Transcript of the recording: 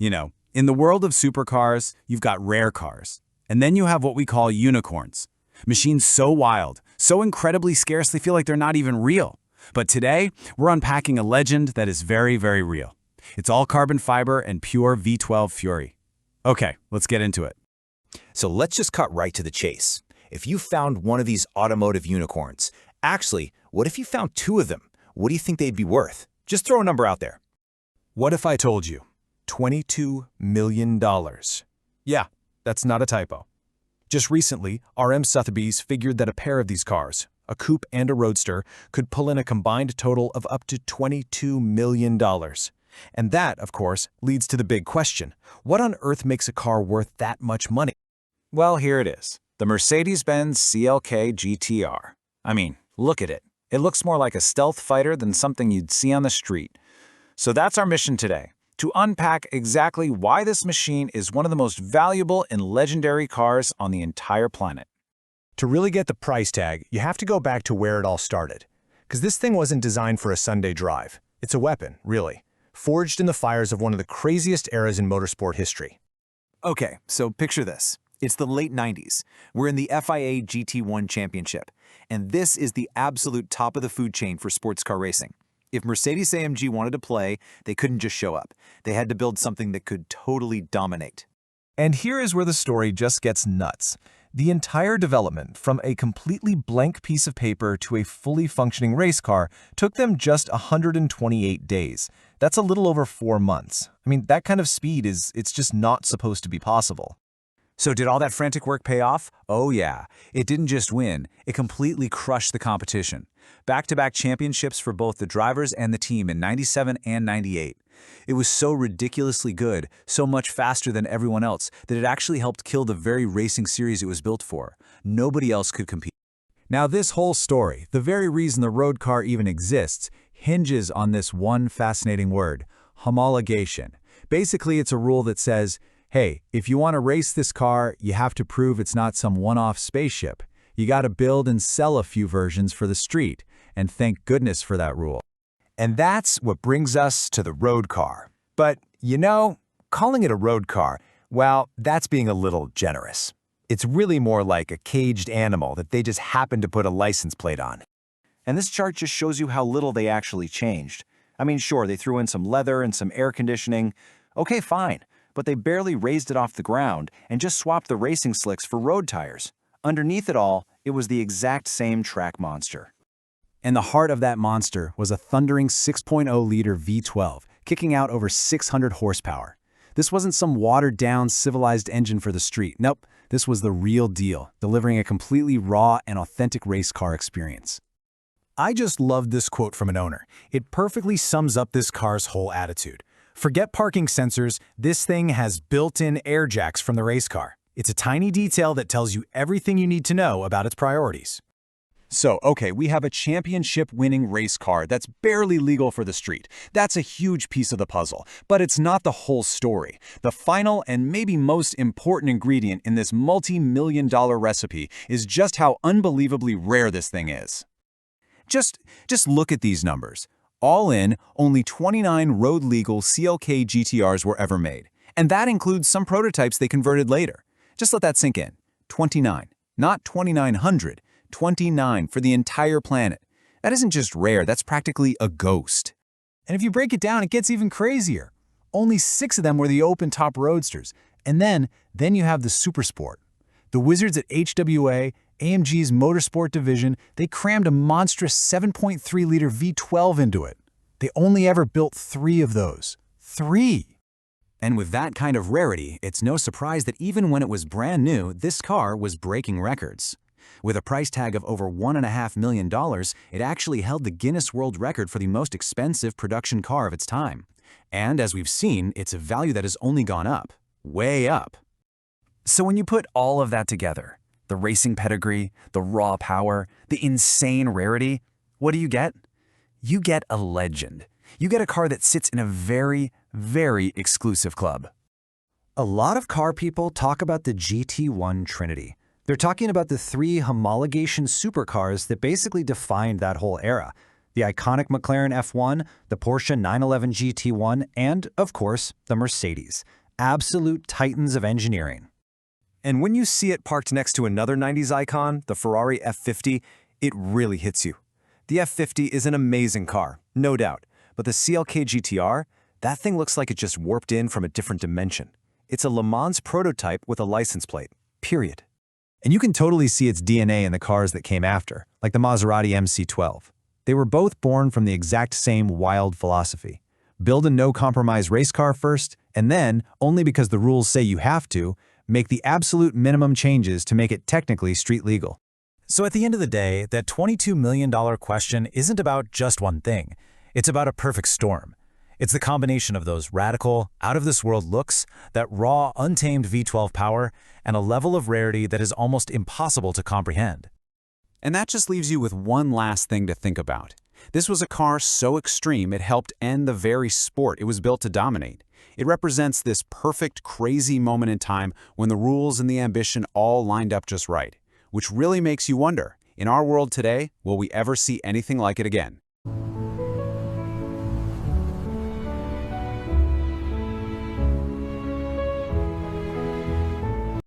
In the world of supercars, you've got rare cars. And then you have what we call unicorns. Machines so wild, so incredibly scarce they feel like they're not even real. But today, we're unpacking a legend that is very, very real. It's all carbon fiber and pure V12 fury. Okay, let's get into it. So let's just cut right to the chase. If you found one of these automotive unicorns, actually, what if you found two of them? What do you think they'd be worth? Just throw a number out there. What if I told you $22 million? Yeah, that's not a typo. Just recently, RM Sotheby's figured that a pair of these cars, a coupe and a roadster, could pull in a combined total of up to $22 million. And that, of course, leads to the big question. What on earth makes a car worth that much money? Well, here it is. The Mercedes-Benz CLK GTR. I mean, look at it. It looks more like a stealth fighter than something you'd see on the street. So that's our mission today, to unpack exactly why this machine is one of the most valuable and legendary cars on the entire planet. To really get the price tag, you have to go back to where it all started. Because this thing wasn't designed for a Sunday drive. It's a weapon, really, forged in the fires of one of the craziest eras in motorsport history. Okay, so picture this. It's the late 90s. We're in the FIA GT1 championship, and this is the absolute top of the food chain for sports car racing. If Mercedes-AMG wanted to play, they couldn't just show up. They had to build something that could totally dominate. And here is where the story just gets nuts. The entire development, from a completely blank piece of paper to a fully functioning race car, took them just 128 days. That's a little over 4 months. I mean, that kind of speed it's just not supposed to be possible. So did all that frantic work pay off? Oh yeah. It didn't just win, it completely crushed the competition. Back-to-back championships for both the drivers and the team in '97 and '98. It was so ridiculously good, so much faster than everyone else, that it actually helped kill the very racing series it was built for. Nobody else could compete. Now this whole story, the very reason the road car even exists, hinges on this one fascinating word, homologation. Basically, it's a rule that says, hey, if you want to race this car, you have to prove it's not some one-off spaceship. You got to build and sell a few versions for the street, and thank goodness for that rule. And that's what brings us to the road car. But, calling it a road car, well, that's being a little generous. It's really more like a caged animal that they just happen to put a license plate on. And this chart just shows you how little they actually changed. I mean, sure, they threw in some leather and some air conditioning. Okay, fine. But they barely raised it off the ground and just swapped the racing slicks for road tires. Underneath it all, it was the exact same track monster. And the heart of that monster was a thundering 6.0-liter V12, kicking out over 600 horsepower. This wasn't some watered-down, civilized engine for the street. Nope, this was the real deal, delivering a completely raw and authentic race car experience. I just loved this quote from an owner. It perfectly sums up this car's whole attitude. Forget parking sensors, this thing has built-in air jacks from the race car. It's a tiny detail that tells you everything you need to know about its priorities. So, okay, we have a championship-winning race car that's barely legal for the street. That's a huge piece of the puzzle, but it's not the whole story. The final and maybe most important ingredient in this multi-million-dollar recipe is just how unbelievably rare this thing is. Just look at these numbers. All in, only 29 road-legal CLK GTRs were ever made. And that includes some prototypes they converted later. Just let that sink in. 29. Not 2,900. 29 for the entire planet. That isn't just rare, that's practically a ghost. And if you break it down, it gets even crazier. Only 6 of them were the open-top roadsters. And then you have the Supersport. The wizards at HWA, AMG's motorsport division, they crammed a monstrous 7.3-liter V12 into it. They only ever built 3 of those. 3! And with that kind of rarity, it's no surprise that even when it was brand new, this car was breaking records. With a price tag of over $1.5 million, it actually held the Guinness World Record for the most expensive production car of its time. And as we've seen, it's a value that has only gone up. Way up. So when you put all of that together, the racing pedigree, the raw power, the insane rarity, what do you get? You get a legend. You get a car that sits in a very, very exclusive club. A lot of car people talk about the GT1 Trinity. They're talking about the 3 homologation supercars that basically defined that whole era. The iconic McLaren F1, the Porsche 911 GT1, and, of course, the Mercedes. Absolute titans of engineering. And when you see it parked next to another 90s icon, the Ferrari F50, it really hits you. The F50 is an amazing car, no doubt, but the CLK GTR, that thing looks like it just warped in from a different dimension. It's a Le Mans prototype with a license plate, period. And you can totally see its DNA in the cars that came after, like the Maserati MC12. They were both born from the exact same wild philosophy. Build a no-compromise race car first, and then, only because the rules say you have to, make the absolute minimum changes to make it technically street legal. So at the end of the day, that $22 million question isn't about just one thing. It's about a perfect storm. It's the combination of those radical, out-of-this-world looks, that raw, untamed V12 power, and a level of rarity that is almost impossible to comprehend. And that just leaves you with one last thing to think about. This was a car so extreme it helped end the very sport it was built to dominate. It represents this perfect, crazy moment in time when the rules and the ambition all lined up just right, which really makes you wonder, in our world today, will we ever see anything like it again?